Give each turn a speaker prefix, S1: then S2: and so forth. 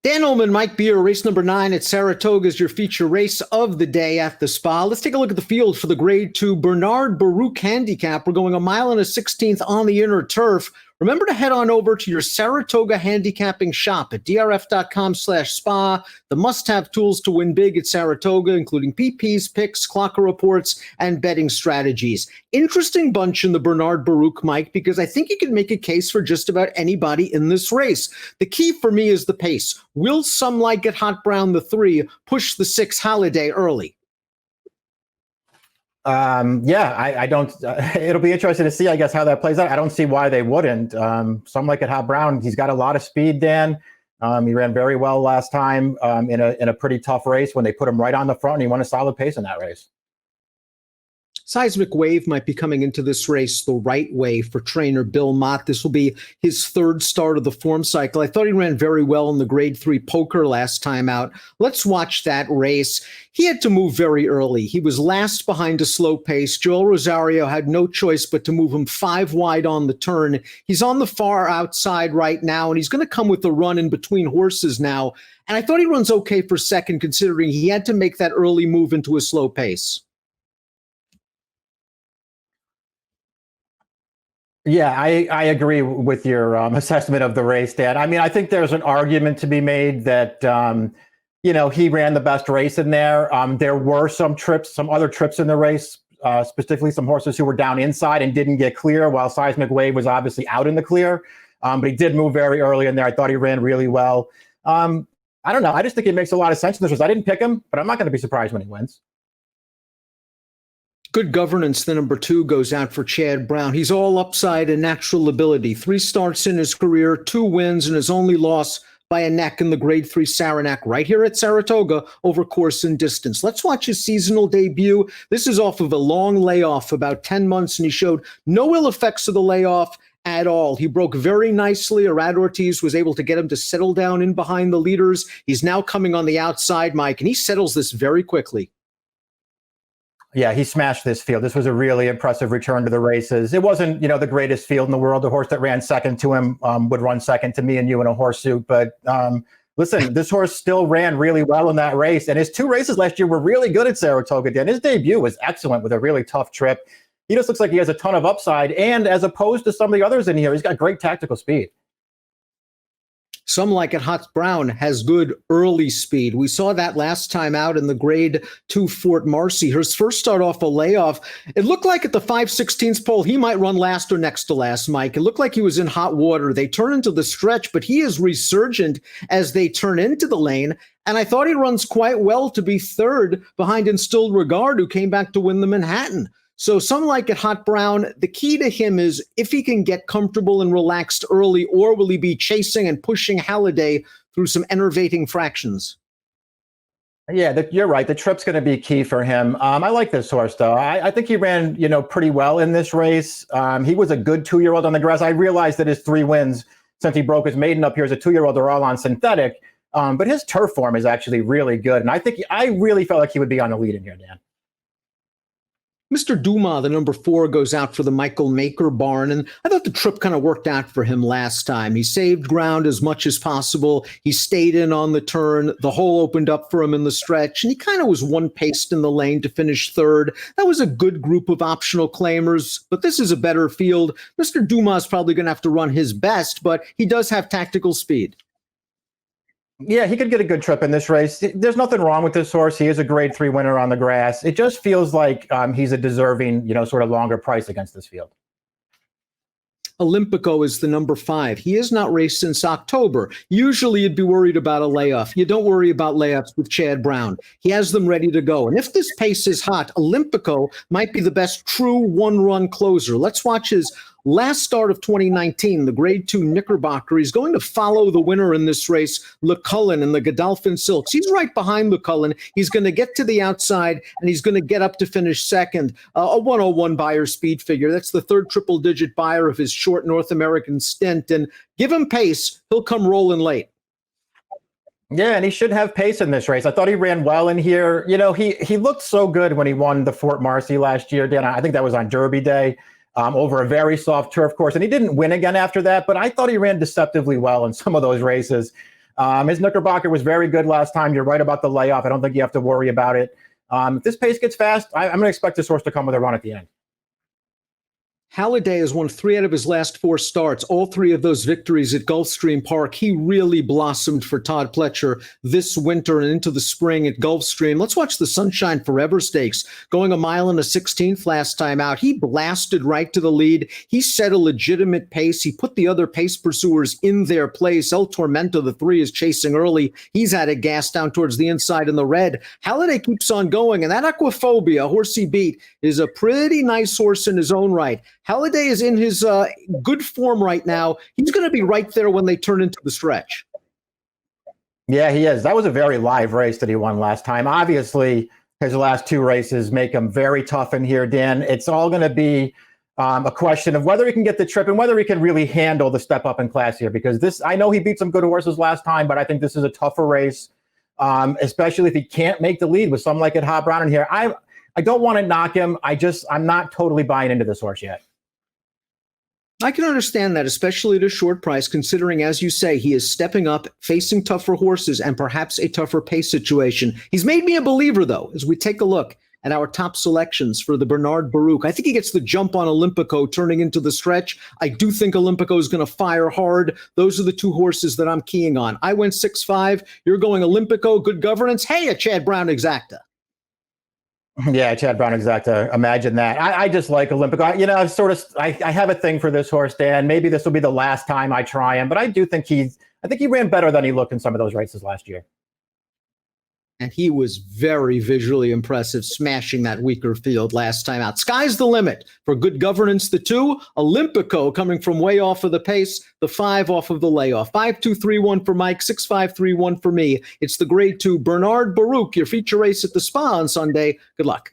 S1: Dan Illman, Mike Beer, race number 9 at Saratoga is your feature race of the day at the spa. Let's take a look at the field for the Grade 2 Bernard Baruch Handicap. We're going 1 mile and a 16th on the inner turf. Remember to head on over to your Saratoga handicapping shop at drf.com/spa. The must-have tools to win big at Saratoga, including PPs, picks, clocker reports, and betting strategies. Interesting bunch in the Bernard Baruch, Mike, because I think you can make a case for just about anybody in this race. The key for me is the pace. Will Some Like It Hot Brown, the 3, push the 6 Holiday early?
S2: I don't, it'll be interesting to see, I guess, how that plays out. I don't see why they wouldn't. Some Like It Hot Brown, he's got a lot of speed, Dan. He ran very well last time in a pretty tough race when they put him right on the front, and he won a solid pace in that race.
S1: Seismic Wave might be coming into this race the right way for trainer Bill Mott. This will be his 3rd start of the form cycle. I thought he ran very well in the Grade 3 poker last time out. Let's watch that race. He had to move very early. He was last behind a slow pace. Joel Rosario had no choice but to move him 5 wide on the turn. He's on the far outside right now, and he's going to come with a run in between horses now. And I thought he runs okay for second, considering he had to make that early move into a slow pace.
S2: Yeah, I agree with your assessment of the race, Dan. I mean, I think there's an argument to be made that, he ran the best race in there. There were some other trips in the race, specifically some horses who were down inside and didn't get clear, while Seismic Wave was obviously out in the clear. But he did move very early in there. I thought he ran really well. I don't know. I just think it makes a lot of sense in this race. I didn't pick him, but I'm not going to be surprised when he wins.
S1: Good Governance, the number 2, goes out for Chad Brown. He's all upside and natural ability. 3 starts in his career, 2 wins, and his only loss by a neck in the Grade 3 Saranac right here at Saratoga over course and distance. Let's watch his seasonal debut. This is off of a long layoff, about 10 months, and he showed no ill effects of the layoff at all. He broke very nicely. Arad Ortiz was able to get him to settle down in behind the leaders. He's now coming on the outside, Mike, and he settles this very quickly.
S2: Yeah, he smashed this field. This was a really impressive return to the races. It wasn't, the greatest field in the world. The horse that ran second to him would run second to me and you in a horseshoe. But listen, this horse still ran really well in that race. And his 2 races last year were really good at Saratoga, Dan. His debut was excellent with a really tough trip. He just looks like he has a ton of upside. And as opposed to some of the others in here, he's got great tactical speed.
S1: Some Like It Hot Brown has good early speed. We saw that last time out in the Grade 2 Fort Marcy. His first start off a layoff. It looked like at the 5/16 pole, he might run last or next to last, Mike. It looked like he was in hot water. They turn into the stretch, but he is resurgent as they turn into the lane. And I thought he runs quite well to be 3rd behind Instilled Regard, who came back to win the Manhattan. So Some Like It Hot Brown, the key to him is if he can get comfortable and relaxed early, or will he be chasing and pushing Halliday through some enervating fractions?
S2: Yeah, you're right. The trip's going to be key for him. I like this horse, though. I think he ran, pretty well in this race. He was a good 2-year-old on the grass. I realized that his 3 wins since he broke his maiden up here as a 2-year-old are all on synthetic. But his turf form is actually really good. And I really felt like he would be on the lead in here, Dan.
S1: Mr. Dumas, the number 4, goes out for the Michael Maker barn, and I thought the trip kind of worked out for him last time. He saved ground as much as possible. He stayed in on the turn. The hole opened up for him in the stretch, and he kind of was one-paced in the lane to finish 3rd. That was a good group of optional claimers, but this is a better field. Mr. Dumas is probably going to have to run his best, but he does have tactical speed.
S2: Yeah, he could get a good trip in this race. There's nothing wrong with this horse. He is a Grade 3 winner on the grass. It just feels like he's a deserving, sort of longer price against this field.
S1: Olympico is the number 5. He has not raced since October. Usually you'd be worried about a layoff. You don't worry about layoffs with Chad Brown. He has them ready to go. And if this pace is hot, Olympico might be the best true one-run closer. Let's watch his last start of 2019, the Grade 2 Knickerbocker. He's going to follow the winner in this race, LeCullen in the Godolphin Silks. He's right behind LeCullen. He's going to get to the outside, and he's going to get up to finish second. A 101 buyer speed figure. That's the 3rd triple-digit buyer of his short North American stint. And give him pace, he'll come rolling late.
S2: Yeah, and he should have pace in this race. I thought he ran well in here. He looked so good when he won the Fort Marcy last year, Dan. I think that was on Derby Day. Over a very soft turf course. And he didn't win again after that, but I thought he ran deceptively well in some of those races. His Knickerbocker was very good last time. You're right about the layoff. I don't think you have to worry about it. If this pace gets fast, I'm going to expect this horse to come with a run at the end.
S1: Halliday has won 3 out of his last 4 starts, all 3 of those victories at Gulfstream Park. He really blossomed for Todd Pletcher this winter and into the spring at Gulfstream. Let's watch the Sunshine Forever Stakes. Going a mile and a 16th last time out, he blasted right to the lead. He set a legitimate pace. He put the other pace pursuers in their place. El Tormento, the 3, is chasing early. He's at a gas down towards the inside in the red. Halliday keeps on going, and that Aquaphobia, horse he beat, is a pretty nice horse in his own right. Halliday is in his good form right now. He's going to be right there when they turn into the stretch.
S2: Yeah, he is. That was a very live race that he won last time. Obviously, his last 2 races make him very tough in here, Dan. It's all going to be a question of whether he can get the trip and whether he can really handle the step up in class here. Because this, I know he beat some good horses last time, but I think this is a tougher race, especially if he can't make the lead with someone like at Hot Brown in here. I don't want to knock him. I'm not totally buying into this horse yet.
S1: I can understand that, especially at a short price, considering, as you say, he is stepping up, facing tougher horses, and perhaps a tougher pace situation. He's made me a believer, though, as we take a look at our top selections for the Bernard Baruch. I think he gets the jump on Olympico turning into the stretch. I do think Olympico is going to fire hard. Those are the 2 horses that I'm keying on. I went 6-5. You're going Olympico, Good Governance. Hey, a Chad Brown Exacta.
S2: Yeah, Chad Brown Exacta. Imagine that. I just like Olympico. You know, I have a thing for this horse, Dan. Maybe this will be the last time I try him, but I do think he ran better than he looked in some of those races last year.
S1: And he was very visually impressive, smashing that weaker field last time out. Sky's the limit for Good Governance, the 2. Olympico coming from way off of the pace, the 5 off of the layoff. 5-2-3-1 for Mike, 6-5-3-1 for me. It's the grade 2 Bernard Baruch, your feature race at the Spa on Sunday. Good luck.